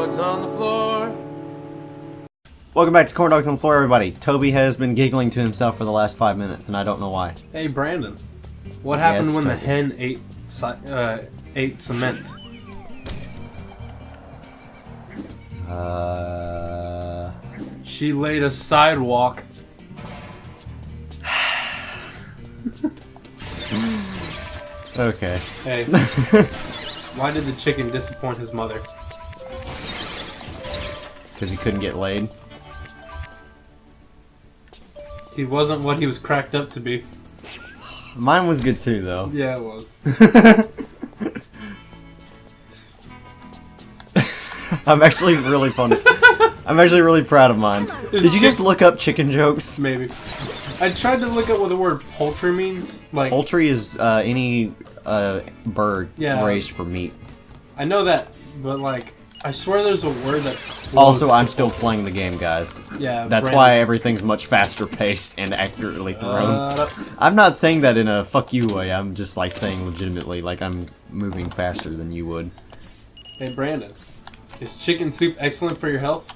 dogs on the floor. Welcome back to Corn Dogs on the Floor, everybody. Toby has been giggling to himself for the last 5 minutes, and I don't know why. Hey, Brandon. What happened Yes, when the Toby. hen ate cement? She laid a sidewalk. Okay. Hey. Why did the chicken disappoint his mother? Because he couldn't get laid. He wasn't what he was cracked up to be. Mine was good too, though. Yeah, it was. I'm actually really funny. I'm actually really proud of mine. Did you just look up chicken jokes? Maybe. I tried to look up what the word poultry means. Like, Poultry is any bird Yeah. raised for meat. I know that, but like, I swear there's a word that's close Also, to I'm still poultry. playing the game, guys. Yeah, That's Brandon's- why everything's much faster paced and accurately thrown. I'm not saying that in a fuck you way, I'm just like saying legitimately, like I'm moving faster than you would. Hey, Brandon. Is chicken soup excellent for your health?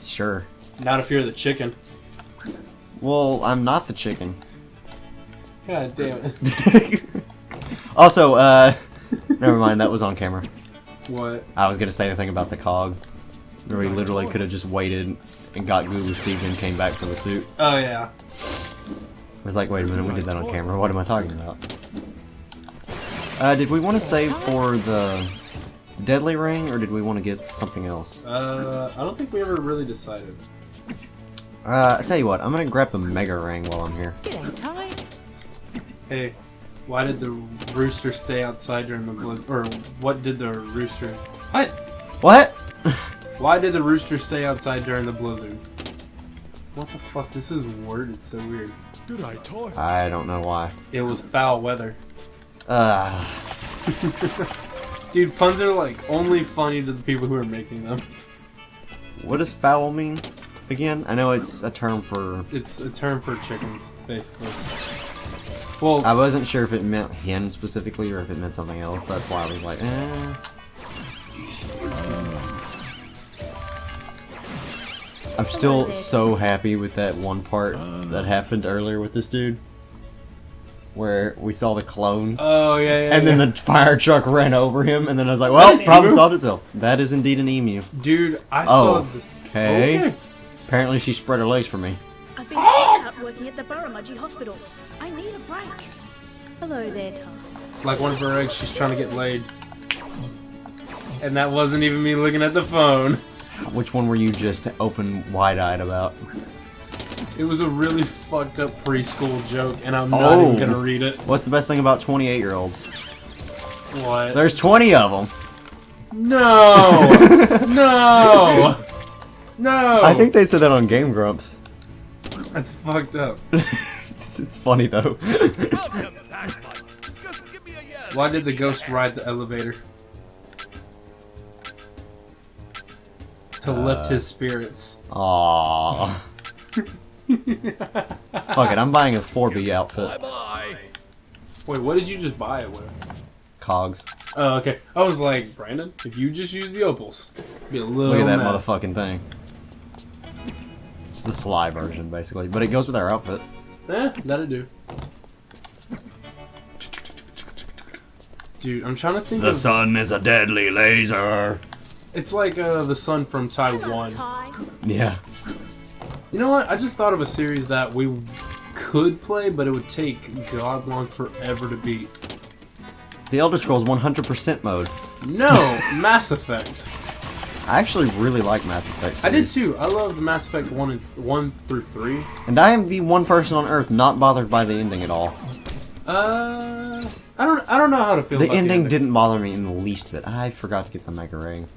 Sure. Not if you're the chicken. Well, I'm not the chicken. God damn it. Also, never mind, that was on camera. What? I was gonna say the thing about the cog. Where we literally could have just waited and got Google Steve and came back for the suit. Oh, yeah. I was like, wait a minute, we did that on camera, what am I talking about? Did we want to save for the deadly ring, or did we want to get something else? I don't think we ever really decided. I tell you what, I'm gonna grab the mega ring while I'm here. It ain't time. Hey, why did the rooster stay outside during the blizzard? Or what did the rooster... What? What? Why did the rooster stay outside during the blizzard? What the fuck? This is worded so weird. I don't know why. It was foul weather. Dude, puns are like only funny to the people who are making them. What does foul mean again? I know it's a term for... It's a term for chickens, basically. Well, I wasn't sure if it meant hen specifically or if it meant something else. That's why I was like, I'm still so happy with that one part that happened earlier with this dude. Where we saw the clones. oh yeah, yeah. And then yeah. the fire truck ran over him, and then I was like, well, An problem emu? solved itself. That is indeed an emu. Dude, I saw this. Okay. Okay. Apparently she spread her legs for me. I've been out working at the Burramudgee Hospital. I need a break. Hello there, Tom. Like one of her eggs, she's trying to get laid. And that wasn't even me looking at the phone. Which one were you just open wide-eyed about? It was a really fucked up preschool joke, and I'm not even gonna read it. What's the best thing about 28-year-olds? What? There's 20 of them. No! No! No! I think they said that on Game Grumps. That's fucked up. It's funny though. Why did the ghost ride the elevator? To lift his spirits. Aww. Fuck it, I'm buying a 4B outfit. Wait, what did you just buy it with? Cogs. Oh, okay. I was like, Brandon, if you just use the opals, be a little Look at that mad. motherfucking thing. It's the Sly version, basically, but it goes with our outfit. That'll do. Dude, I'm trying to think The of... sun is a deadly laser. It's like the sun from Hello, Taiwan. Ty. Yeah. You know what? I just thought of a series that we could play, but it would take god long forever to beat. The Elder Scrolls 100% mode. No! Mass Effect. I actually really like Mass Effect I did series. too. I love Mass Effect 1 through 3. And I am the one person on Earth not bothered by the ending at all. I don't know how to feel The about ending the didn't bother me in the least bit. I forgot to get the Mega Ring.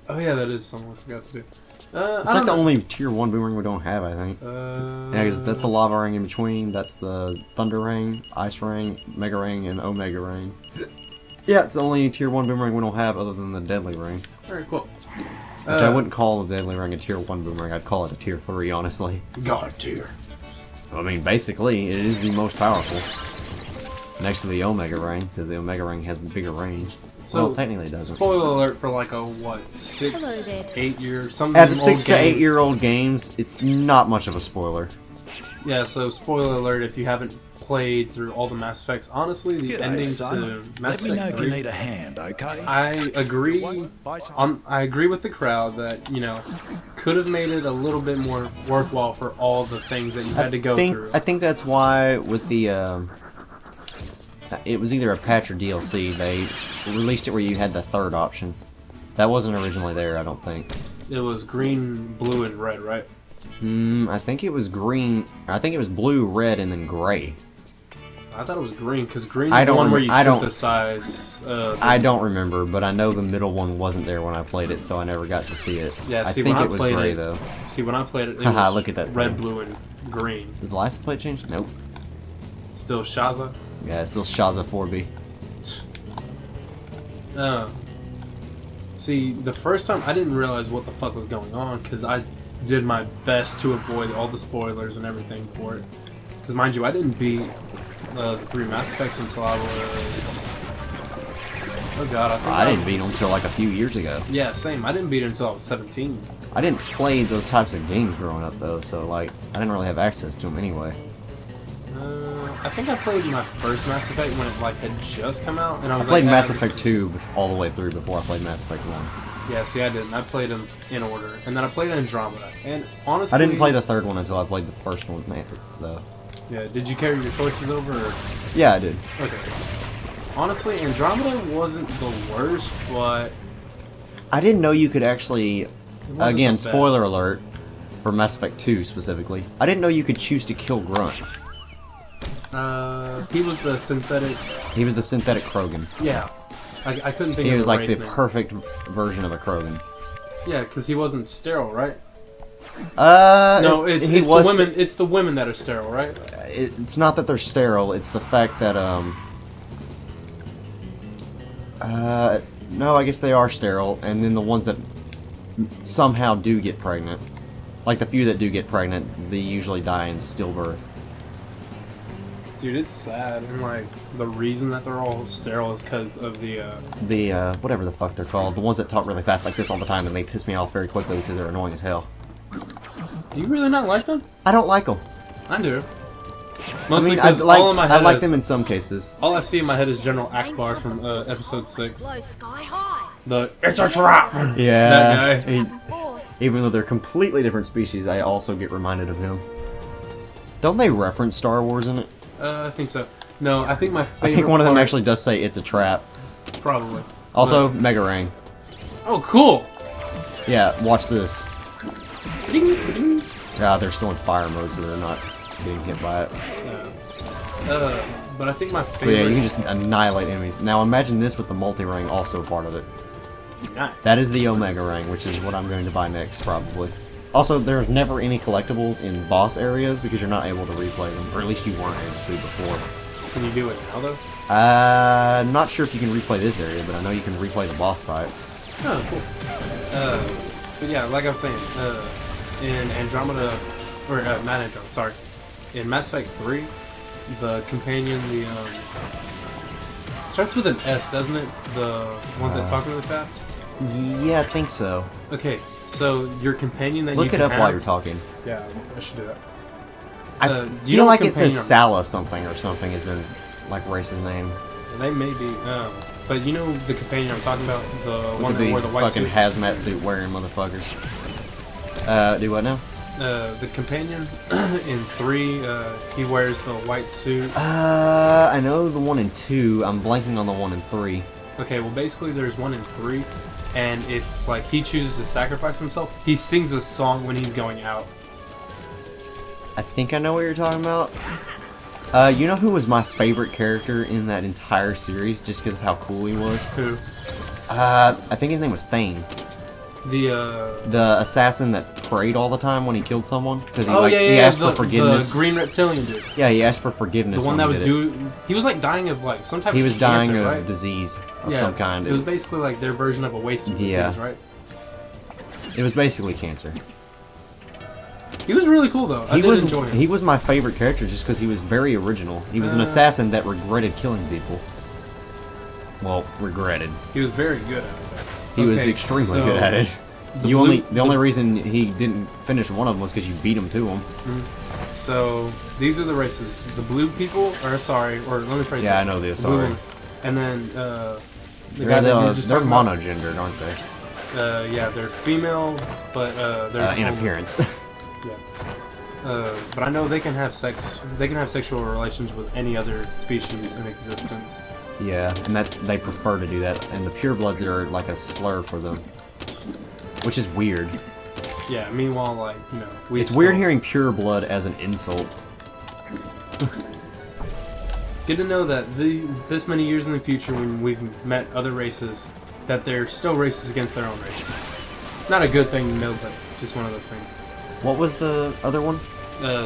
Oh yeah, that is something I forgot to do. It's like the only tier 1 boomerang we don't have, I think. Yeah, because that's the lava ring in between, that's the thunder ring, ice ring, mega ring, and omega ring. Yeah, it's the only tier 1 boomerang we don't have other than the deadly ring. Alright, cool. Which I wouldn't call the deadly ring a tier 1 boomerang, I'd call it a tier 3, honestly. God tier. I mean, basically, it is the most powerful. next to the Omega ring, because the Omega ring has bigger range. So, well, technically it doesn't. Spoiler alert for like a, what, 6, Hello there. 8 year, something At the 6 to game. 8 year old games, it's not much of a spoiler. Yeah, so spoiler alert if you haven't played through all the Mass Effects. Honestly, the ending to Mass Let me know Effect if you 3, need a hand, okay? I agree. I agree with the crowd that, you know, could have made it a little bit more worthwhile for all the things that you had to go through. I think that's why with the it was either a patch or DLC. They released it where you had the third option. That wasn't originally there, I don't think. It was green, blue, and red, right? I think it was green. I think it was blue, red, and then gray. I thought it was green, because green I is the don't one where rem- you I don't- synthesize. I don't remember, but I know the middle one wasn't there when I played it, so I never got to see it. Yeah, I see, think when I it was played gray it- though. See, when I played it, it Haha, was look at that red, thing. blue, and green. Does the license plate change? Nope. Still Shaza. Yeah, it's still Shaza 4B. See, the first time I didn't realize what the fuck was going on because I did my best to avoid all the spoilers and everything for it. Because mind you, I didn't beat the 3 Mass Effects until I was... Oh god, I think I didn't beat them until like a few years ago. Yeah, same. I didn't beat it until I was 17. I didn't play those types of games growing up though, so like I didn't really have access to them anyway. I think I played my first Mass Effect when it like had just come out, and I I was played like, Mass this Effect is- 2 all the way through before I played Mass Effect 1. Yeah, see, I didn't. I played them in order, and then I played Andromeda. And honestly, I didn't play the third one until I played the first one, though. Yeah, did you carry your choices over? Or... Yeah, I did. Okay. Honestly, Andromeda wasn't the worst, but I didn't know you could actually, it wasn't again, the best. spoiler alert, for Mass Effect 2 specifically, I didn't know you could choose to kill Grunt. He was the synthetic. He was the synthetic Krogan. Yeah, I couldn't think He of was the like race the name. perfect version of a Krogan. Yeah, because he wasn't sterile, right? No, it's he the was. women. It's the women that are sterile, right? It's not that they're sterile. It's the fact that no, I guess they are sterile, and then the ones that somehow do get pregnant, like the few that do get pregnant, they usually die in stillbirth. Dude, it's sad, and like the reason that they're all sterile is because of the. Whatever the fuck they're called, the ones that talk really fast like this all the time, and they piss me off very quickly because they're annoying as hell. Do you really not like them? I don't like them. I do. I Mostly mean, because all in my head I like is, them in some cases. all I see in my head is General Akbar from episode 6. Blow sky high. The it's a trap. Yeah, That guy. Force. Even though they're completely different species, I also get reminded of him. Don't they reference Star Wars in it? I think so. No, I think my favorite. I think one of them part- actually does say it's a trap. Probably. Also, Mega Ring. Oh, cool. Yeah, watch this. Ding, ding. They're still in fire mode, so they're not getting hit by it. But I think my But favorite. yeah, you can just annihilate enemies. Now imagine this with the multi-ring also part of it. Nice. That is the Omega Ring, which is what I'm going to buy next, probably. Also, there's never any collectibles in boss areas because you're not able to replay them, or at least you weren't able to before. Can you do it now though? I'm not sure if you can replay this area, but I know you can replay the boss fight. Oh, cool. But yeah, like I was saying, in Andromeda, or not Andromeda, sorry, in Mass Effect 3, the companion, it starts with an S, doesn't it? The ones that talk really fast. Yeah, I think so. Okay, so your companion that you Look can it up have, while you're talking. Yeah, I should do that. I do you feel know like what it says companion- Sala something or something is their like race's name. They may be, but you know the companion I'm talking about, the Look one at that these wore the white fucking suit. hazmat suit wearing motherfuckers. Do what now? The companion in 3, he wears the white suit. I know the 1 and 2. I'm blanking on the 1 and 3. Okay, well basically there's 1 in 3, and if like he chooses to sacrifice himself, he sings a song when he's going out. I think I know what you're talking about. You know who was my favorite character in that entire series, just because of how cool he was? Who? I think his name was Thane. The assassin that prayed all the time when he killed someone because he he asked for forgiveness. The green reptilian dude. Yeah, he asked for forgiveness. The one when that he was did it. he was like dying of like some type He of was dying cancer, of right? disease of Yeah, some kind. It was basically like their version of a wasted Yeah. disease, right? It was basically cancer. He was really cool though. I did enjoy him. He was my favorite character just because he was very original. He was an assassin that regretted killing people. Well, regretted. He was very good at it. He was extremely good at it. The only reason he didn't finish one of them was because you beat him to him. So these are the races. The blue people, or sorry, or let me phrase Yeah, this. I know the Asari. And then they're monogendered, aren't they? Yeah, they're female, but there's in appearance. Yeah. But I know they can have sex. They can have sexual relations with any other species in existence. Yeah, and they prefer to do that. And the purebloods are like a slur for them, which is weird. Yeah. Meanwhile, like it's weird hearing pureblood as an insult. Good to know that this many years in the future, when we've met other races, that they're still racist against their own race. Not a good thing to know, but just one of those things. What was the other one?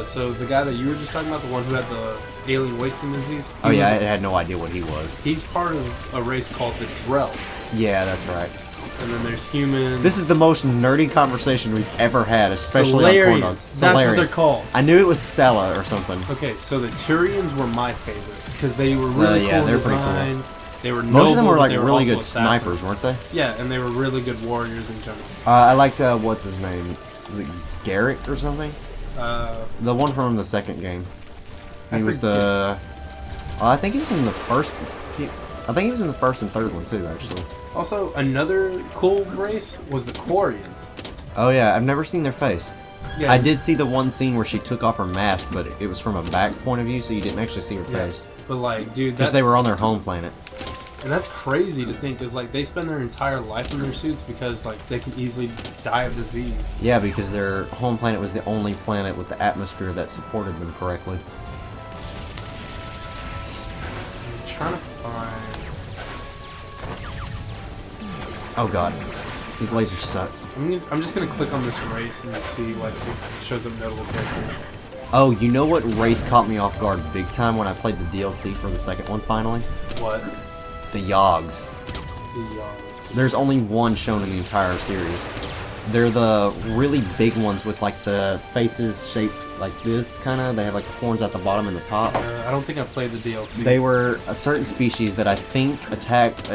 So the guy that you were just talking about, the one who had the alien wasting disease. Oh yeah, I had no idea what he was. He's part of a race called the Drell. Yeah, that's right. And then there's humans. This is the most nerdy conversation we've ever had, especially on corn dogs. That's what they're called. I knew it was Sela or something. Okay, so the Turians were my favorite because they were really yeah, cool they're design. pretty cool. They were most of them were like they were really good assassins. snipers, weren't they? Yeah, and they were really good warriors in general. I liked what's his name? Was it Garrett or something? The one from the second game. He was the. I think he was in the first. I think he was in the first and third one too, actually. Also, another cool race was the Quarians. Oh yeah, I've never seen their face. Yeah, I did see the one scene where she took off her mask, but it was from a back point of view, so you didn't actually see her face. But like, dude, because they were on their home planet. And that's crazy to think, is like they spend their entire life in their suits because like they can easily die of disease. Yeah, because their home planet was the only planet with the atmosphere that supported them correctly. I'm trying to find. Oh god, these lasers suck. I'm just gonna click on this race and see like if it shows up notable characters. Oh, you know what race caught me off guard big time when I played the DLC for the second one finally? What? The Yogs. The Yogs. There's only one shown in the entire series. They're the really big ones with like the faces shaped like this, kinda. They have like the horns at the bottom and the top. I don't think I played the DLC. They were a certain species that I think attacked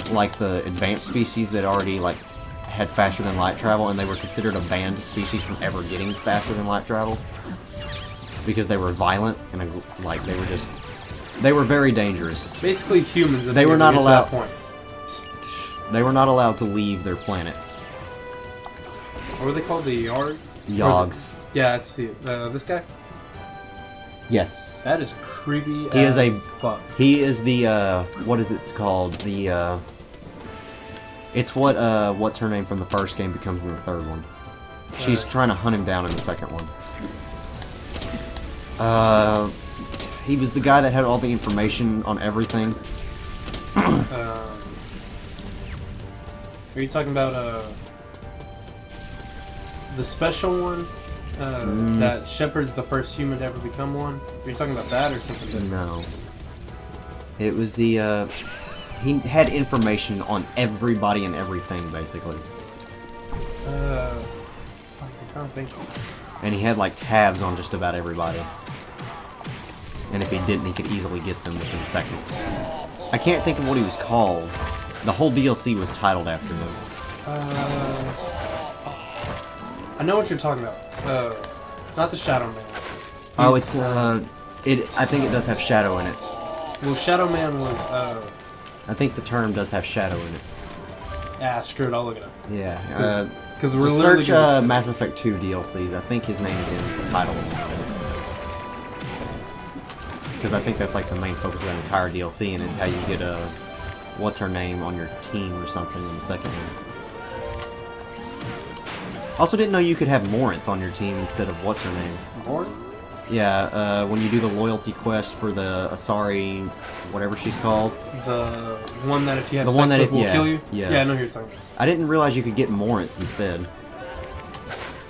like the advanced species that already like had faster than light travel, and they were considered a banned species from ever getting faster than light travel because they were violent and like they were very dangerous. Basically humans. They were not allowed. To that point. They were not allowed to leave their planet. What were they called? The Yargs? Yogs. Yeah, I see it. This guy? Yes. That is creepy. He is a fuck. He is the what is it called? The it's what what's her name from the first game becomes in the third one. She's trying to hunt him down in the second one. He was the guy that had all the information on everything. Are you talking about the special one that Shepard's the first human to ever become one? Are you talking about that or something different? No. It was the he had information on everybody and everything basically. I'm trying to think. And he had like tabs on just about everybody. And if he didn't, he could easily get them within seconds. I can't think of what he was called. The whole DLC was titled after him. I know what you're talking about. It's not the Shadow Man. Oh, it's I think it does have Shadow in it. Well, Shadow Man was I think the term does have Shadow in it. Ah, screw it, I'll look it up. Yeah. Because we're literally search Mass Effect 2 DLCs. I think his name is in the title. Because I think that's like the main focus of that entire DLC, and it's how you get what's her name on your team or something in the second one. Also, didn't know you could have Morinth on your team instead of what's her name. Morinth? Yeah, when you do the loyalty quest for the Asari, whatever she's called. The one that if you have the sex one that with if, will yeah, kill you? Yeah. Yeah, I know who you're talking about. I didn't realize you could get Morinth instead.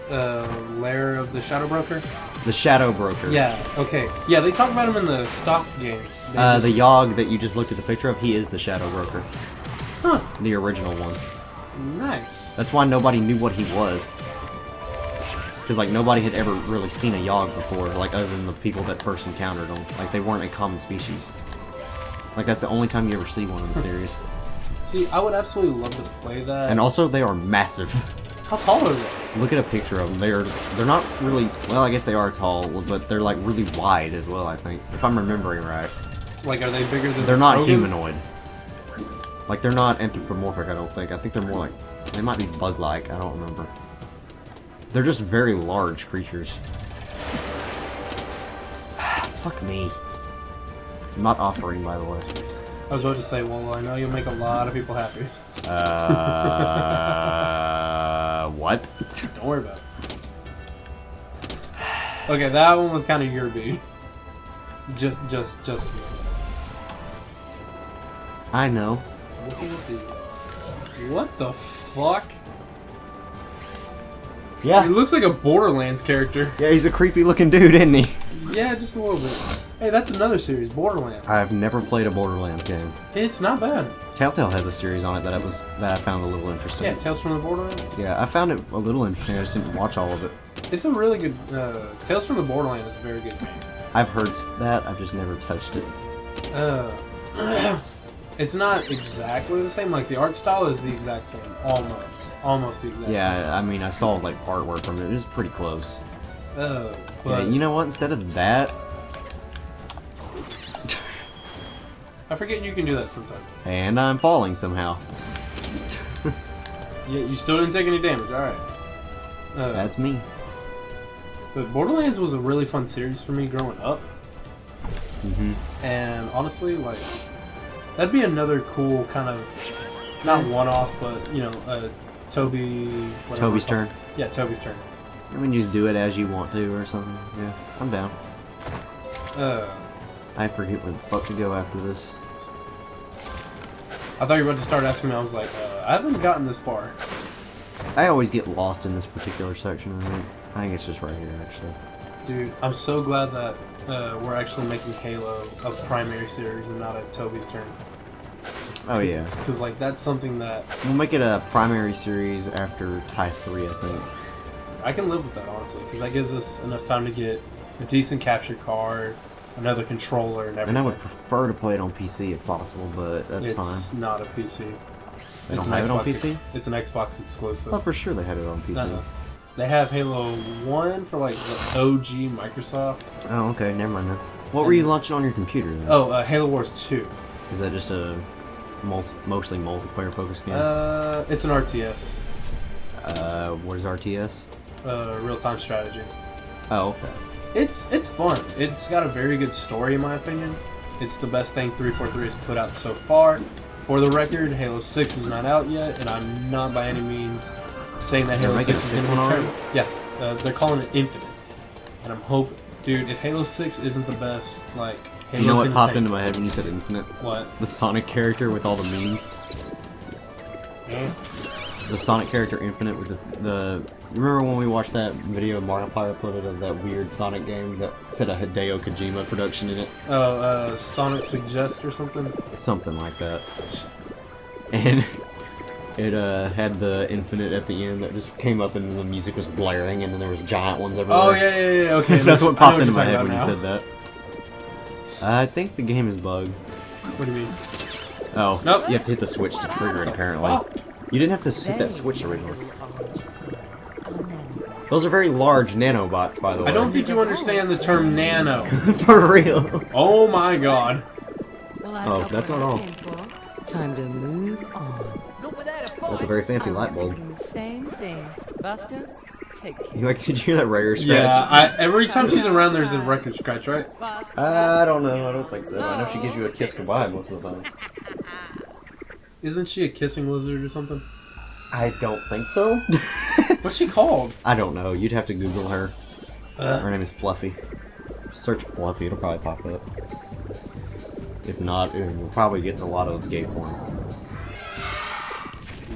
Lair of the Shadow Broker? The Shadow Broker. Yeah, okay. Yeah, they talk about him in the stock game. The Yogg that you just looked at the picture of, he is the Shadow Broker. Huh. The original one. Nice. That's why nobody knew what he was. Because, like, nobody had ever really seen a Yogg before, like, other than the people that first encountered them. Like, they weren't a common species. Like, that's the only time you ever see one in the series. See, I would absolutely love to play that. And also, they are massive. How tall are they? Look at a picture of them. They're not really... Well, I guess they are tall, but they're, like, really wide as well, I think. If I'm remembering right. Like, are they bigger than... They're not humanoid. Like, they're not anthropomorphic, I don't think. I think they're more like... They might be bug-like, I don't remember. They're just very large creatures. Fuck me. I'm not offering, by the way. I was about to say, well, I know you'll make a lot of people happy. What? Don't worry about it. Okay, that one was kind of your B. Just. I know. What the fuck? Yeah. He looks like a Borderlands character. Yeah, he's a creepy looking dude, isn't he? Yeah, just a little bit. Hey, that's another series, Borderlands. I've never played a Borderlands game. It's not bad. Telltale has a series on it that I found a little interesting. Yeah, Tales from the Borderlands. Yeah, I found it a little interesting. I just didn't watch all of it. It's a really good. Tales from the Borderlands is a very good game. I've heard that. I've just never touched it. It's not exactly the same. Like the art style is the exact same, almost the exact same. Yeah, I mean, I saw like artwork from it. It was pretty close. But Yeah, you know what? Instead of that, I forget you can do that sometimes. and I'm falling somehow. Yeah, you still didn't take any damage. All right. That's me. But Borderlands was a really fun series for me growing up. And honestly, like, that'd be another cool kind of, not one-off, but, you know, Toby's turn. Yeah, Toby's turn. I mean, you just do it as you want to or something. Yeah, I'm down. I forget where the fuck to go after this. I thought you were about to start asking me. I was like, I haven't gotten this far. I always get lost in this particular section. I think it's just right here, actually. Dude, I'm so glad that we're actually making Halo a primary series and not a Toby's turn. Oh yeah. Because like that's something that We'll make it a primary series after Tie 3, I think. I can live with that honestly, because that gives us enough time to get a decent capture card, another controller, and everything. And I would prefer to play it on PC if possible, but that's fine. It's not a PC. They don't have it on PC? It's an Xbox exclusive. I thought for sure they had it on PC. No. They have Halo 1 for like the OG Microsoft. Oh, okay, never mind then. What were you launching on your computer then? Oh, Halo Wars 2. Is that just a mostly multiplayer focused game? It's an RTS. What is RTS? Real-time strategy. Oh, okay. It's fun. It's got a very good story in my opinion. It's the best thing 343 has put out so far. For the record, Halo 6 is not out yet, and I'm not by any means saying that Halo 6 is going to be terrible. Yeah, they're calling it Infinite. And I'm hoping, dude, if Halo 6 isn't the best, like, Halo's You know what gonna popped tank. into my head when you said Infinite? What? The Sonic character with all the memes. Yeah. The Sonic character Infinite with the remember when we watched that video Markiplier uploaded of that weird Sonic game that said a Hideo Kojima production in it? Oh, Sonic Suggest or something? Something like that. And it had the Infinite at the end that just came up and the music was blaring and then there was giant ones everywhere. Oh yeah, okay. That's what popped into my you're head when you talking said that. I think the game is bugged. What do you mean? Oh, Nope. you have to hit the switch to trigger it apparently. You didn't have to hit that switch originally. Those are very large nanobots, by the way. I don't think you understand the term nano. For real. Oh my god. Oh, that's not all. Time to move on. That's a very fancy light bulb. The same thing. Buster, take care. You like, did you hear that rare scratch? Yeah, every time she's around there's a record scratch, right? I don't know. I don't think so. I know she gives you a kiss goodbye most of the time. Isn't she a kissing lizard or something? I don't think so. What's she called? I don't know. You'd have to Google her. Uh. Her name is Fluffy. Search Fluffy, it'll probably pop up. If not, we'll probably get a lot of gay porn.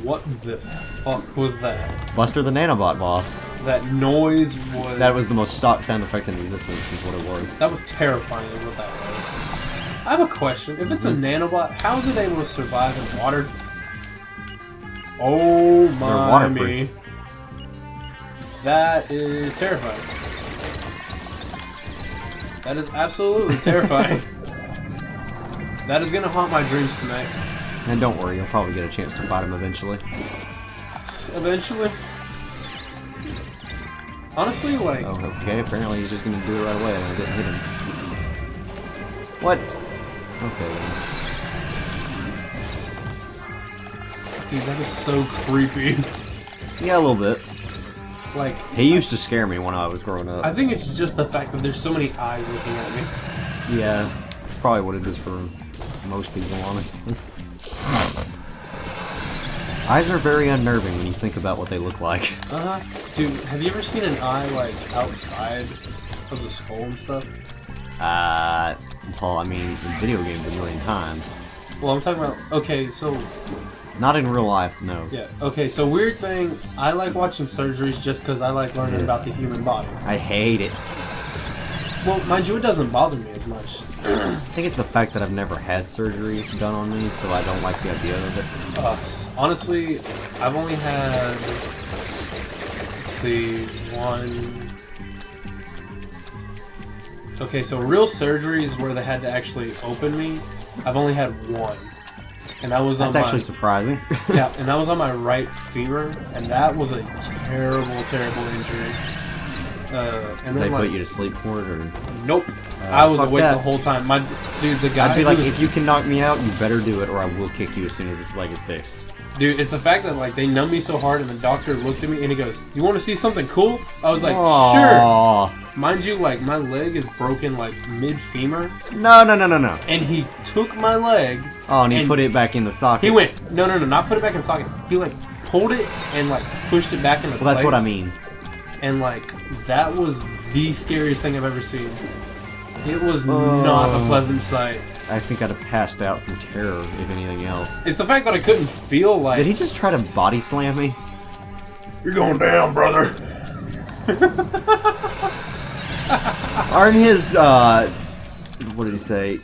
What the fuck was that? Buster the Nanobot boss. That noise was... That was the most stock sound effect in existence, is what it was. That was terrifying is what that was. I have a question. If it's a nanobot, how is it able to survive in water? Oh my me. That is terrifying. That is absolutely terrifying. That is gonna haunt my dreams tonight. And don't worry, you'll probably get a chance to fight him eventually. Eventually. Honestly, like... Oh, okay, apparently he's just gonna do it right away and I didn't hit him. What? Okay then. Dude, that is so creepy. Yeah, a little bit. Like... He used to scare me when I was growing up. I think it's just the fact that there's so many eyes looking at me. Yeah, that's probably what it is for most people, honestly. Eyes are very unnerving when you think about what they look like. Dude, have you ever seen an eye, like, outside of the skull and stuff? Well, I mean, in video games a million times. Well, I'm talking about... Okay, so... Not in real life, no. Yeah, okay, so weird thing, I like watching surgeries just because I like learning about the human body. I hate it. Well, mind you, it doesn't bother me as much. I think it's the fact that I've never had surgery done on me, so I don't like the idea of it. Honestly, I've only had... Let's see, one... Okay, so real surgeries where they had to actually open me, I've only had one. And that was on That's actually surprising. Yeah, and that was on my right femur, and that was a terrible, terrible injury. And Did then they put you to sleep for it, or? Nope. I was fuck awake that. the whole time. My dude, the guy. I'd be who like, was- if you can knock me out, you better do it, or I will kick you as soon as this leg is fixed. Dude, it's the fact that like they numbed me so hard, and the doctor looked at me and he goes, "You want to see something cool?" I was like, "Sure." Aww. Mind you, like my leg is broken like mid femur, No. and he took my leg. Oh, and he And put it back in the socket. He went, no, not put it back in socket. He like pulled it and like pushed it back into place. Well, that's what I mean. And like that was the scariest thing I've ever seen. It was not a pleasant sight. I think I'd have passed out from terror, if anything else. It's the fact that I couldn't feel like... Did he just try to body slam me? You're going down, brother. Aren't his, what did he say?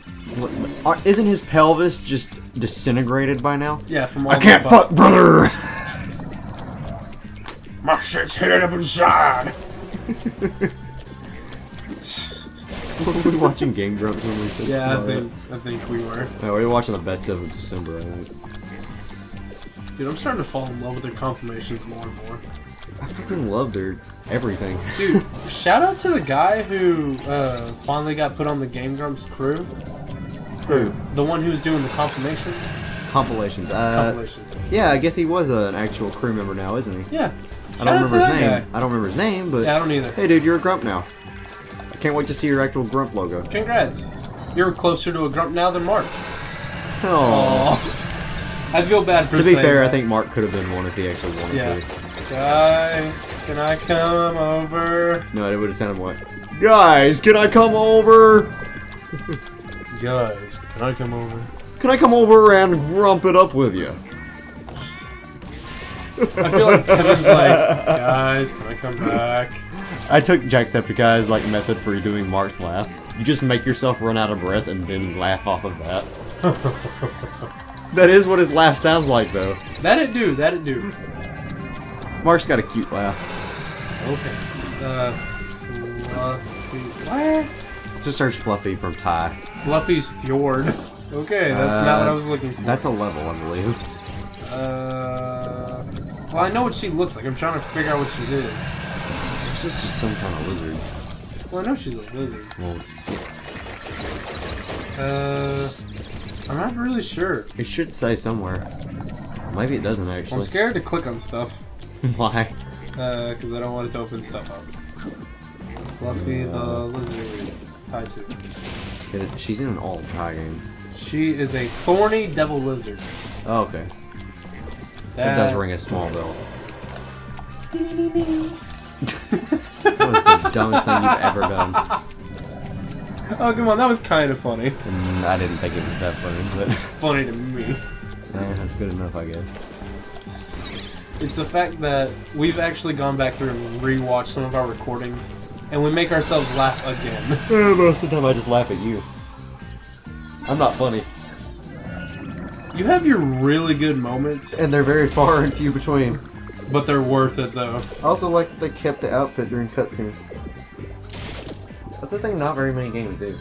Isn't his pelvis just disintegrated by now? Yeah, from all I can't the fuck, brother! My shit's hidden up inside. Were we watching Game Grumps when we said Yeah, that? I think we were. No, we were watching the best of December, I think. Dude, I'm starting to fall in love with their confirmations more and more. I fucking love their everything. Dude, shout out to the guy who finally got put on the Game Grumps crew. Who? The one who was doing the confirmations. Compilations. Compilations. Yeah, I guess he was an actual crew member now, isn't he? Yeah. I don't remember his name. I don't remember his name, but Yeah, I don't either. hey, dude, you're a grump now. I can't wait to see your actual grump logo. Congrats. You're closer to a grump now than Mark. Oh. I feel bad for To be saying fair, that. I think Mark could have been one if he actually wanted Yeah. to. Guys, can I come over? No, it would have sounded more like, guys, can I come over? Guys, can I come over? Can I come over and grump it up with you? I feel like Kevin's like, guys, can I come back? I took Jacksepticeye's like method for doing Mark's laugh. You just make yourself run out of breath and then laugh off of that. That is what his laugh sounds like, though. That'd do, that'd do. Mark's got a cute laugh. Okay. Fluffy. What? Just search Fluffy from Thai. Fluffy's Fjord. Okay, that's not what I was looking for. That's a level, I believe. Well, I know what she looks like. I'm trying to figure out what she is. It's just some kind of lizard. Well, I know she's a lizard. Well, I'm not really sure. it should say somewhere. Maybe it doesn't I'm actually. scared to click on stuff. Why? Because I don't want it to open stuff up. Fluffy the lizard. Tai Tzu. She's in all Thai games. She is a thorny devil lizard. Oh, okay. That does ring a small bell. That was the dumbest thing you've ever done. Oh, come on, that was kind of funny. I didn't think it was that funny, but Funny to me. that's good enough, I guess. It's the fact that we've actually gone back through and rewatched some of our recordings, and we make ourselves laugh again. Most of the time I just laugh at you. I'm not funny. You have your really good moments. And they're very far and few between. But they're worth it though. I also like that they kept the outfit during cutscenes. That's the thing not very many games do.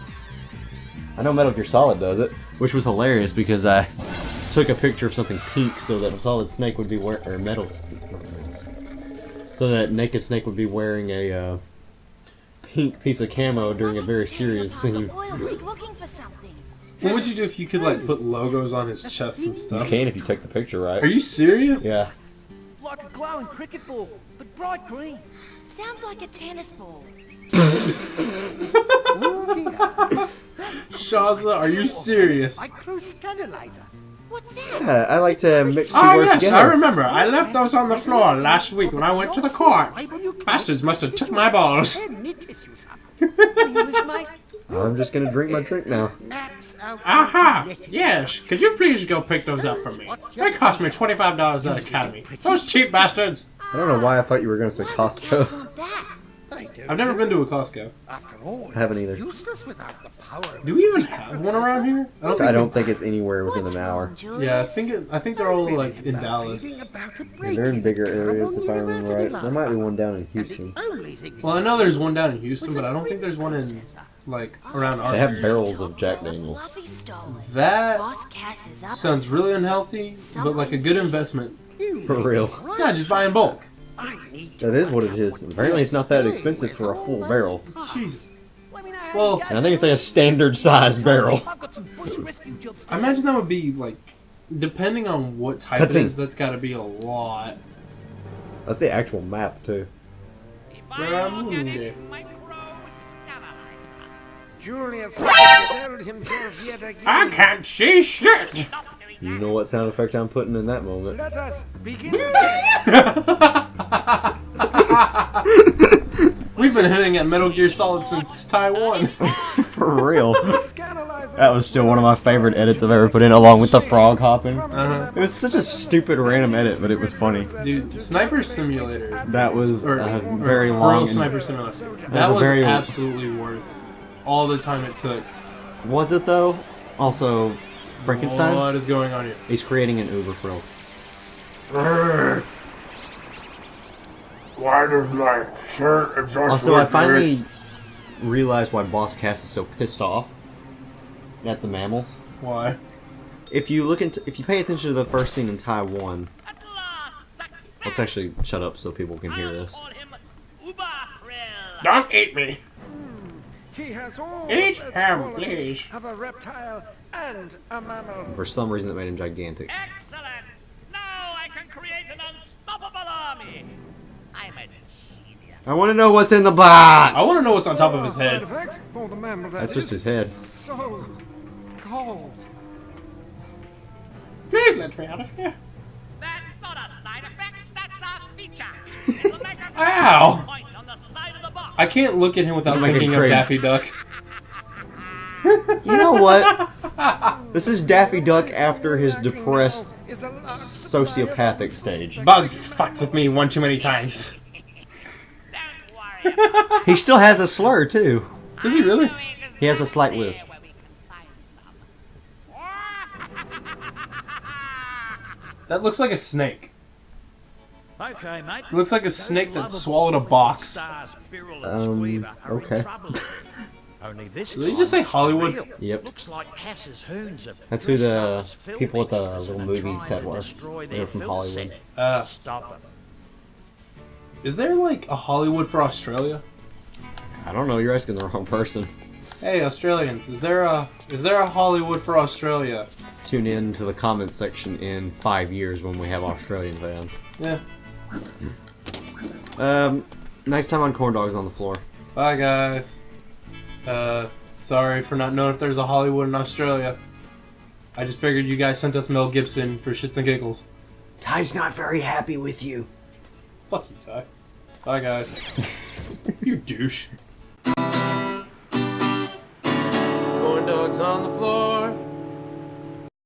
I know Metal Gear Solid does it. Which was hilarious because I took a picture of something pink so that Solid Snake would be wearing, or so that Naked Snake would be wearing a pink piece of camo during a very serious scene. What would you do if you could like put logos on his chest and stuff? You can if you take the picture right. Are you serious? Yeah. Like a glowing cricket ball, but bright green. Sounds like a tennis ball. Shaza, are you serious? Microscanalizer. What's that? Yeah, I like to mix two Oh words yes, together. I remember. I left those on the floor last week when I went to the court. Bastards must have took my balls. English, mate. I'm just gonna drink my drink now. Maps out. Aha! Yes, could you please go pick those up for me? They cost me $25 at Academy. Those cheap bastards! I don't know why I thought you were gonna say Why would cats Costco. want that? I've never been to a Costco. After all, I haven't either. useless without the power. Do we even have one around here? I don't think it's anywhere within What's an hour. wrong, Julius? Yeah, I think they're all like in Dallas. Yeah, they're in bigger areas if I remember right. There might be one down in Houston. Well, I know there's one down in Houston, but I don't think there's one in like around our They have area. barrels of Jack Daniels. Fluffy stolen. That Boss Cass is up to sounds really unhealthy, but like a good investment. For real. Yeah, just buy in bulk. That is what it is. Apparently it's not that expensive for a full barrel. Jeez. Well, And I think it's like a standard size barrel. I've got some bush rescue jobs to I imagine that would be like, depending on what type it is, that's got to be a lot. That's the actual map too. Ramundi. Julius has himself yet again. I can't see shit. You know what sound effect I'm putting in that moment. Let us begin. We've been hitting at Metal Gear Solid since Taiwan. For real. Scandalizer. That was still one of my favorite edits I've ever put in, along with the frog hopping. Uh-huh. It was such a stupid random edit, but it was funny. Dude, Sniper Simulator. That was Or a very Pro long. Sniper Simulator. was That a was very- absolutely worth all the time it took. Was it though? Also, Frankenstein. What is going on here? He's creating an Uber frill. Why does my shirt exhaust? Also, I finally realized why Boss Cass is so pissed off at the mammals. Why? If you pay attention to the first scene in Taiwan, let's actually shut up so people can hear this. Don't eat me. He has all Eat the best him, qualities please. of a reptile and a mammal. For some reason, that made him gigantic. Excellent! Now I can create an unstoppable army! I'm a genius. I want to know what's in the box. I want to know what's on top of his Side head. effects for the mammal, that That's just is. his head. So cold. Please let me out of here. That's not a side effect, that's a feature! It'll make a Ow! point on the side of the box. I can't look at him without Like a thinking of crane. Daffy Duck. You know what? This is Daffy Duck after his depressed, sociopathic stage. Bugs fucked with me one too many times. Don't worry. He still has a slur too. Does he really? He has a slight lisp. Where we can find some. That looks like a snake. Okay, mate. It looks like a snake that swallowed a box. Okay. Only this Did he just say time it's Hollywood? real. Yep. Looks like Cass's hoons have That's who the dressed up as film people at the extras little and movie trying set to were. destroy They their were from film Hollywood. set. Stop them. Is there like a Hollywood for Australia? I don't know. You're asking the wrong person. Hey Australians, is there a Hollywood for Australia? Tune in to the comments section in 5 years when we have Australian fans. Yeah. Nice time on corn dogs on the floor. Bye guys. Sorry for not knowing if there's a Hollywood in Australia. I just figured you guys sent us Mel Gibson for shits and giggles. Ty's not very happy with you. Fuck you, Ty. Bye guys. You douche. Corn dogs on the floor.